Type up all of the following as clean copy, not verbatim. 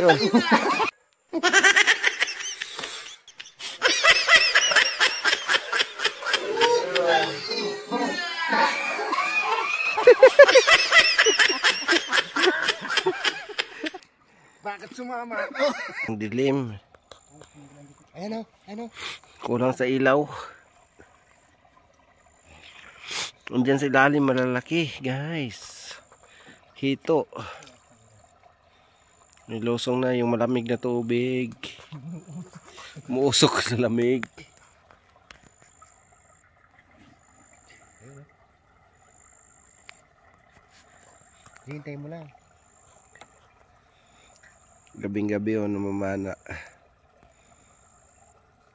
Yun. Bakit sumama? Ang dilim. Ayan o, ayan o. Kulang sa ilaw. Andiyan sa ilalim malalaki, guys. Hito. Nilusong na yung malamig na tubig. Muusok sa lamig. Hintay mo lang. Gabing-gabi o namamana.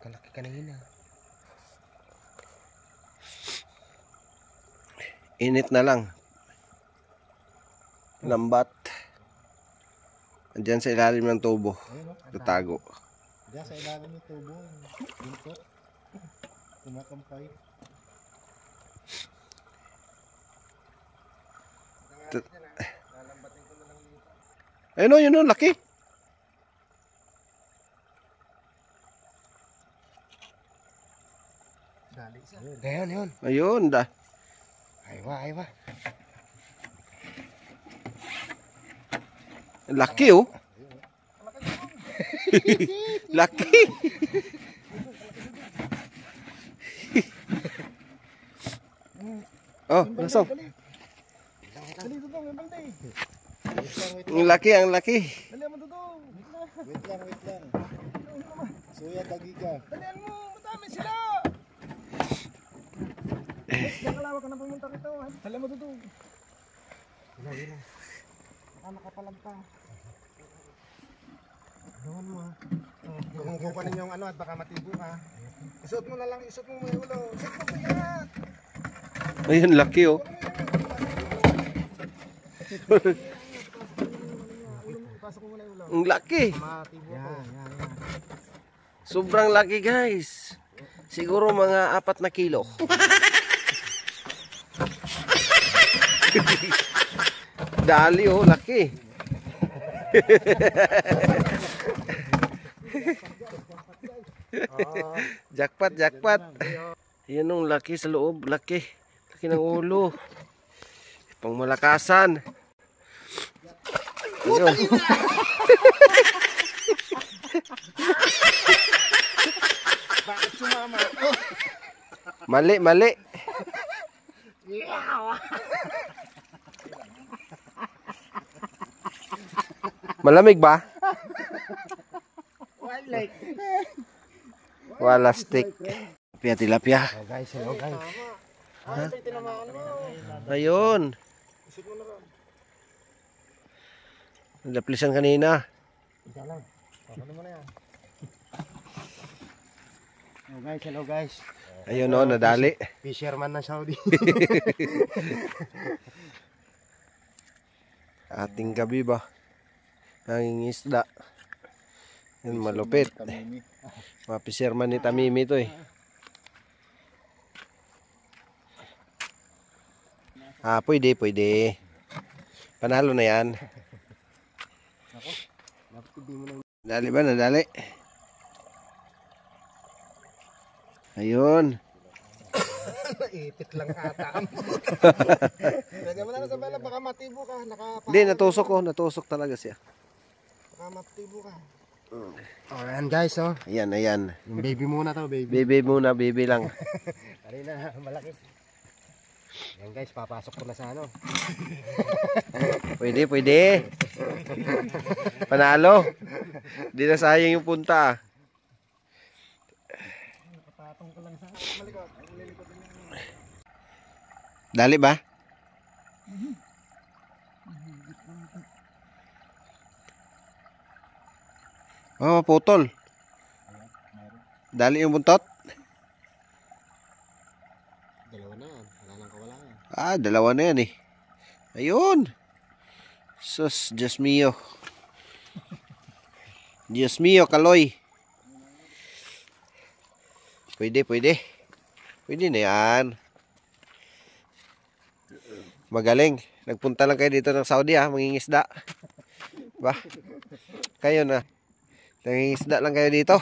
Kalaki kanina. Init na lang. Lambat. Andiyan sa ilalim ng tubo. Tatago. Diyan sa ilalim ng tubo. Dito. Kumakampay. Ayun o, yun o, laki. Ayun, yun. Ayun, da. Aywa, aywa. Laki oh. Laki. Oh, lasong. Ang laki, ang laki. Dali mo dudong. Wait lang. Suya dagiga. Dalian mo, madami sila. Nakalawa ka na pumunta kito. Dali mo dudong. Hila. Baka makapalampa. Doon mo ha. Kung kukunin yung ano at baka matibo ka. Isot mo na lang, isot mo yung ulo. Isot mo bigat. Ayun, laki oh. Ang laki. Yan. Sobrang laki guys. Siguro mga 4 na kilo. Dali oh, laki. Jackpot. Yan ang laki sa loob, laki. Laki ng ulo. Pang malakasan. Ayun. Bakit sumama? Mali. Malamig ba? Wala stick. Tilapia. Guys, hello guys. Ayun. Naplisan kanina. Hello guys. Ayun o, nadali. Fisherman ng Saudi. Ating gabi ba? Nangingisda. Yan, malupit. Mga fisherman ni Tamimi to eh. Ah, pwede. Panalo na yan. Nadali ba? Nadali. Ayun. Naitit lang ata. Lagyan mo na sa bala, baka matibo ka. Hindi, natusok talaga siya. Baka matibo ka. Oh, ayan guys, oh. Ayan. Yung baby muna to, baby. Baby lang. Tari na, malaki. Ayan guys, papasok ko na sa ano. Pwede. Panalo. Hindi na sayang yung punta. Nakapatong ko lang sa malikot. Dali ba? Oh, putol. Dali yung buntot. Dalawa na yan. Wala nang kawalangan. Ah, dalawa na yan eh. Ayun. Sus, Diyos mio. Diyos mio, kaloy. Pwede. Pwede na yan. Magaling. Nagpunta lang kayo dito ng Saudi ha, mangingisda. Ba? Kayo na. Nangingisda lang kayo dito.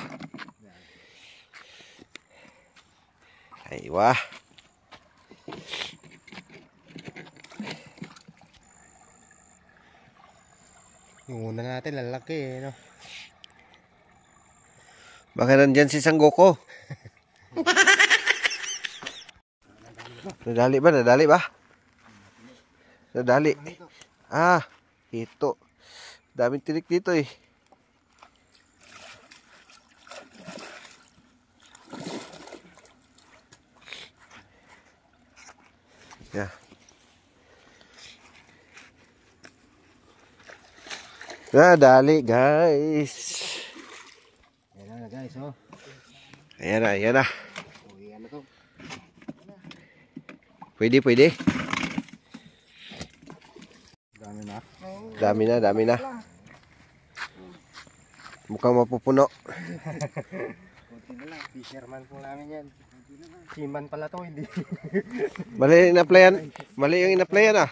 Ay, wah. Yung una natin, lalaki eh, no? Baka nandyan si Sanggoko. Nadali ba? Nadali ba? Nadali. Ah, ito. Daming tinik dito eh. Yeah. Nadali guys. Ayan na guys, oh. Ayan na, ayan na. Oh, ayan na to. Pwede, pwede. Dami na. Dami na, dami na. Mukhang mapupuno. Kunti na lang. Fisherman po namin yan. Seaman pala to, hindi. Mali yung in-applyan. Mali yung in-applyan ah.